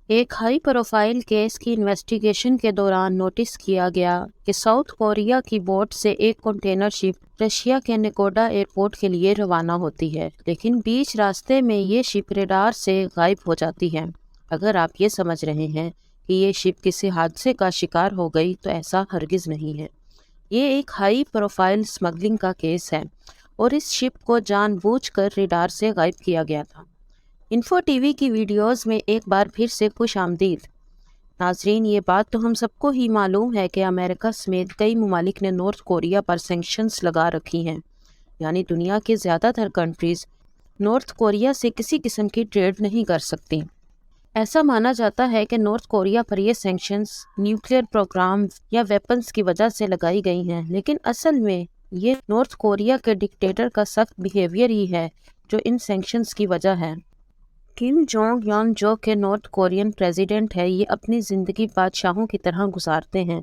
ایک high profile case کی investigation کے دوران نوٹس کیا گیا کہ ساؤتھ کوریا کی بوٹ سے ایک کنٹینر شپ رشیا کے نکوڈا ایئرپورٹ کے لیے روانہ ہوتی ہے، لیکن بیچ راستے میں یہ شپ ریڈار سے غائب ہو جاتی ہے۔ اگر آپ یہ سمجھ رہے ہیں کہ یہ شپ کسی حادثے کا شکار ہو گئی تو ایسا ہرگز نہیں ہے۔ یہ ایک ہائی پروفائل اسمگلنگ کا کیس ہے اور اس شپ کو جان بوجھ کر ریڈار سے غائب کیا گیا تھا۔ انفو ٹی وی کی ویڈیوز میں ایک بار پھر سے خوش آمدید ناظرین۔ یہ بات تو ہم سب کو ہی معلوم ہے کہ امریکہ سمیت کئی ممالک نے نارتھ کوریا پر سینکشنز لگا رکھی ہیں، یعنی دنیا کے زیادہ تر کنٹریز نارتھ کوریا سے کسی قسم کی ٹریڈ نہیں کر سکتی۔ ایسا مانا جاتا ہے کہ نارتھ کوریا پر یہ سینکشنز نیوکلیئر پروگرام یا ویپنز کی وجہ سے لگائی گئی ہیں، لیکن اصل میں یہ نارتھ کوریا کے ڈکٹیٹر کا سخت بیہیویئر ہی ہے جو ان سینکشنز کی وجہ ہے۔ کم جونگ یون جو کہ نارتھ کورین پریزیڈنٹ ہے، یہ اپنی زندگی بادشاہوں کی طرح گزارتے ہیں۔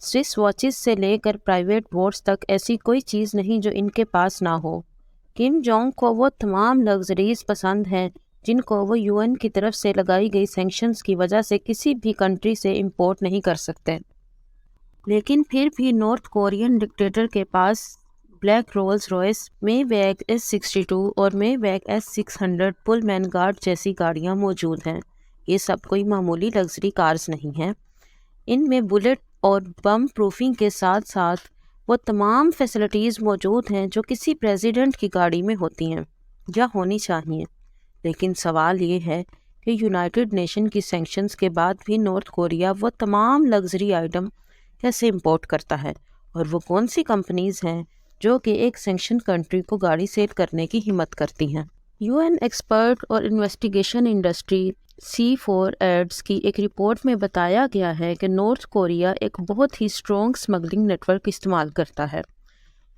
سوئس واچز سے لے کر پرائیویٹ بوٹس تک ایسی کوئی چیز نہیں جو ان کے پاس نہ ہو۔ کم جونگ کو وہ تمام لگژریز پسند ہیں جن کو وہ UN کی طرف سے لگائی گئی سینکشنز کی وجہ سے کسی بھی کنٹری سے امپورٹ نہیں کر سکتے۔ لیکن پھر بھی نارتھ کورین ڈکٹیٹر کے پاس بلیک رولز روائس، مے ویگ S62 اور مے ویگ S600 پل مین گارڈ جیسی گاڑیاں موجود ہیں۔ یہ سب کوئی معمولی لگژری کارز نہیں ہیں۔ ان میں بلٹ اور بم پروفنگ کے ساتھ ساتھ وہ تمام فیسلٹیز موجود ہیں جو کسی پریزیڈنٹ کی گاڑی میں ہوتی ہیں یا ہونی چاہیے۔ لیکن سوال یہ ہے کہ یونائٹڈ نیشن کی سینکشنز کے بعد بھی نارتھ کوریا وہ تمام لگژری آئٹم کیسے امپورٹ کرتا ہے، اور وہ کون سی کمپنیز ہیں جو کہ ایک سینکشن کنٹری کو گاڑی سیل کرنے کی ہمت کرتی ہیں۔ UN ایکسپرٹ اور انویسٹیگیشن انڈسٹری C4 ایڈز کی ایک رپورٹ میں بتایا گیا ہے کہ نارتھ کوریا ایک بہت ہی اسٹرانگ اسمگلنگ نیٹ ورک استعمال کرتا ہے۔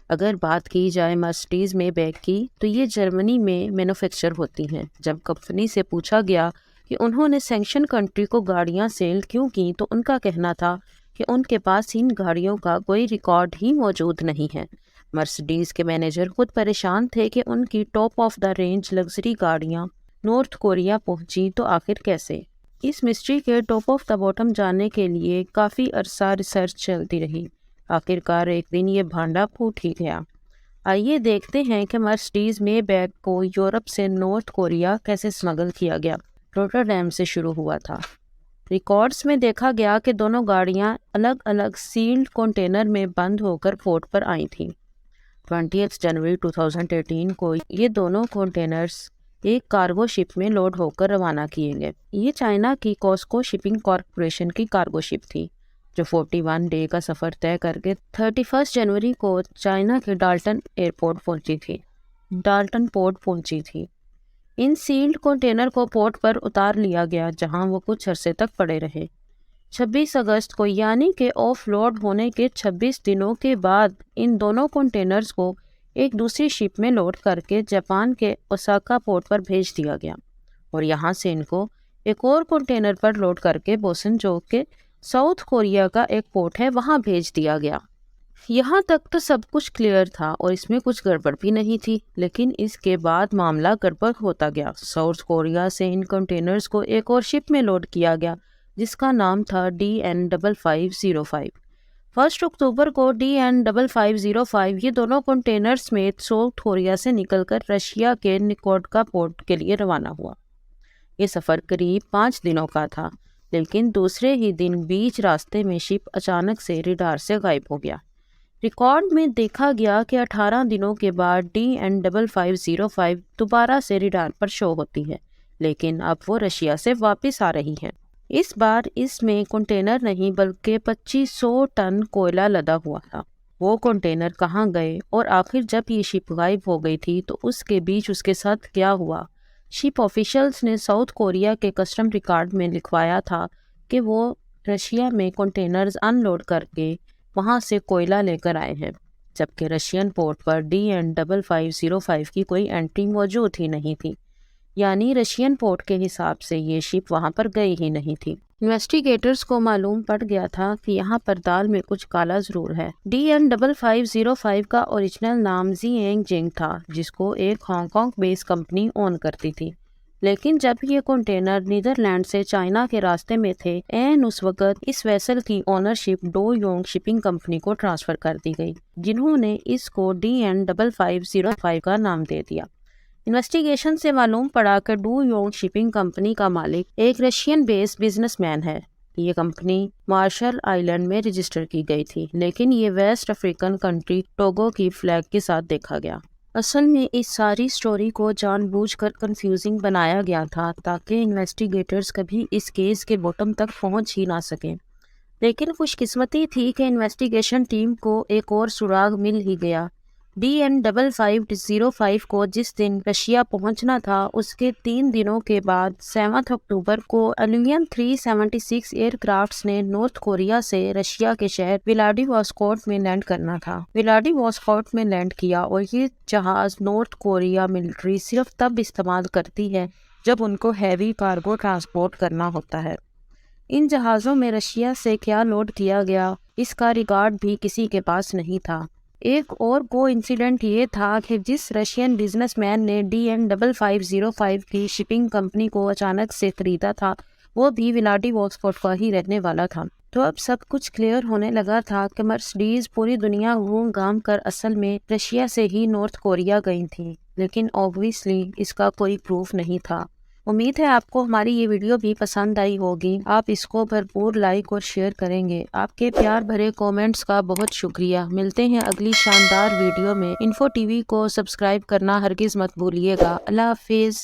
اگر بات کی جائے مرسڈیز میں بیگ کی تو یہ جرمنی میں مینوفیکچر ہوتی ہیں۔ جب کمپنی سے پوچھا گیا کہ انہوں نے سینکشن کنٹری کو گاڑیاں سیل کیوں کی تو ان کا کہنا تھا کہ ان کے پاس ان گاڑیوں کا کوئی ریکارڈ ہی موجود نہیں ہے۔ مرسڈیز کے مینیجر خود پریشان تھے کہ ان کی top of the range luxury گاڑیاں نارتھ کوریا پہنچی تو آخر کیسے۔ اس مسٹری کے ٹاپ آف دا باٹم جاننے کے لیے کافی عرصہ ریسرچ چلتی رہی۔ آخر کار ایک دن یہ بھانڈا پھوٹ ہی گیا۔ آئیے دیکھتے ہیں کہ مرسڈیز مے بیگ کو یورپ سے نارتھ کوریا کیسے اسمگل کیا گیا۔ روٹرڈیم سے شروع ہوا تھا۔ ریکارڈز میں دیکھا گیا کہ دونوں گاڑیاں الگ الگ سیلڈ کنٹینر میں بند ہو کر پورٹ پر آئی تھیں۔ 20 جنوری 2018 کو یہ دونوں کنٹینرز ایک کارگو شپ میں لوڈ ہو کر روانہ کیے گئے۔ یہ چائنا کی کوسکو شپنگ کارپوریشن کی کارگو شپ تھی جو 41 ڈے کا سفر طے کر کے 31 جنوری کو چائنا کے ڈالٹن پورٹ پہنچی تھی۔ ان سیلڈ کنٹینر کو پورٹ پر اتار لیا گیا جہاں وہ کچھ عرصے تک پڑے رہے۔ 26 اگست کو یعنی کہ آف لوڈ ہونے کے 26 دنوں کے بعد ان دونوں کنٹینرز کو ایک دوسری شپ میں لوڈ کر کے جاپان کے اوساکا پورٹ پر بھیج دیا گیا اور یہاں سے ان کو ایک اور کنٹینر پر لوڈ کر کے بوسن جو کہ ساؤتھ کوریا کا ایک پورٹ ہے وہاں بھیج دیا گیا۔ یہاں تک تو سب کچھ کلیئر تھا اور اس میں کچھ گڑبڑ بھی نہیں تھی، لیکن اس کے بعد معاملہ گڑبڑ ہوتا گیا۔ ساؤتھ کوریا سے ان کنٹینرز کو ایک اور شپ میں لوڈ کیا گیا جس کا نام تھا DN5505۔ 1 اکتوبر کو DN5505 یہ دونوں کنٹینر سمیت ساؤتھ کوریا سے نکل کر رشیا کے نکوڈکا پورٹ کے لیے روانہ ہوا۔ یہ سفر قریب 5 دنوں کا تھا، لیکن دوسرے ہی دن بیچ راستے میں شپ اچانک سے ریڈار سے غائب ہو گیا۔ ریکارڈ میں دیکھا گیا کہ 18 دنوں کے بعد DN5505 دوبارہ سے ریڈار پر شو ہوتی ہے، لیکن اب وہ رشیا سے واپس آ رہی ہیں۔ اس بار اس میں کنٹینر نہیں بلکہ 2500 ٹن کوئلہ لدا ہوا تھا۔ وہ کنٹینر کہاں گئے اور آخر جب یہ شپ غائب ہو گئی تھی تو اس کے بیچ اس کے ساتھ کیا ہوا؟ شپ آفیشلز نے ساؤتھ کوریا کے کسٹم ریکارڈ میں لکھوایا تھا کہ وہ رشیا میں کنٹینرز ان لوڈ کر کے وہاں سے کوئلہ لے کر آئے ہیں، جبکہ رشین پورٹ پر DN5505 کی کوئی انٹری موجود ہی نہیں تھی، یعنی رشین پورٹ کے حساب سے یہ شپ وہاں پر گئی ہی نہیں تھی۔ انویسٹیگیٹرز کو معلوم پڑ گیا تھا کہ یہاں پر دال میں کچھ کالا ضرور ہے۔ DN5505 کا اوریجنل نام زینگ جنگ تھا جس کو ایک ہانگ کانگ بیس کمپنی اون کرتی تھی، لیکن جب یہ کنٹینر نیدرلینڈ سے چائنا کے راستے میں تھے اس وقت اس ویسل کی ownership do Jung shipping company کو ٹرانسفر کر دی گئی، جنہوں نے اس کو DN5505 کا نام دے دیا۔ انویسٹیگیشن سے معلوم پڑا کہ ڈو یونگ شپنگ کمپنی کا مالک ایک رشین بیس بزنس مین ہے۔ یہ کمپنی مارشل آئلینڈ میں رجسٹر کی گئی تھی، لیکن یہ ویسٹ افریقن کنٹری ٹوگو کی فلیگ کے ساتھ دیکھا گیا۔ اصل میں اس ساری سٹوری کو جان بوجھ کر کنفیوزنگ بنایا گیا تھا تاکہ انویسٹیگیٹرز کبھی اس کیس کے باٹم تک پہنچ ہی نہ سکیں۔ لیکن خوش قسمتی تھی کہ انویسٹیگیشن ٹیم کو ایک اور سراغ مل ہی گیا۔ DN5505 کو جس دن رشیا پہنچنا تھا اس کے 3 دنوں کے بعد 7 اکتوبر کو ایلین 376 ایئر کرافٹس نے نارتھ کوریا سے رشیا کے شہر ولاڈیواسٹوک میں لینڈ کرنا تھا۔ ولاڈیواسٹوک میں لینڈ کیا اور یہ جہاز نارتھ کوریا ملٹری صرف تب استعمال کرتی ہے جب ان کو ہیوی کارگو ٹرانسپورٹ کرنا ہوتا ہے۔ ان جہازوں میں رشیا سے کیا لوڈ کیا گیا اس کا ریکارڈ بھی کسی کے پاس نہیں تھا۔ ایک اور کو انسیڈنٹ یہ تھا کہ جس رشین بزنس مین نے DN5505 کی شپنگ کمپنی کو اچانک سے خریدا تھا وہ بھی ولاڈیواسٹوک کا ہی رہنے والا تھا۔ تو اب سب کچھ کلیئر ہونے لگا تھا کہ مرسڈیز پوری دنیا گھوم گھام کر اصل میں رشیا سے ہی نارتھ کوریا گئی تھیں، لیکن اوبویسلی اس کا کوئی پروف نہیں تھا۔ امید ہے آپ کو ہماری یہ ویڈیو بھی پسند آئی ہوگی۔ آپ اس کو بھرپور لائک اور شیئر کریں گے۔ آپ کے پیار بھرے کومنٹس کا بہت شکریہ۔ ملتے ہیں اگلی شاندار ویڈیو میں۔ انفو ٹی وی کو سبسکرائب کرنا ہرگز مت بھولیے گا۔ اللہ حافظ۔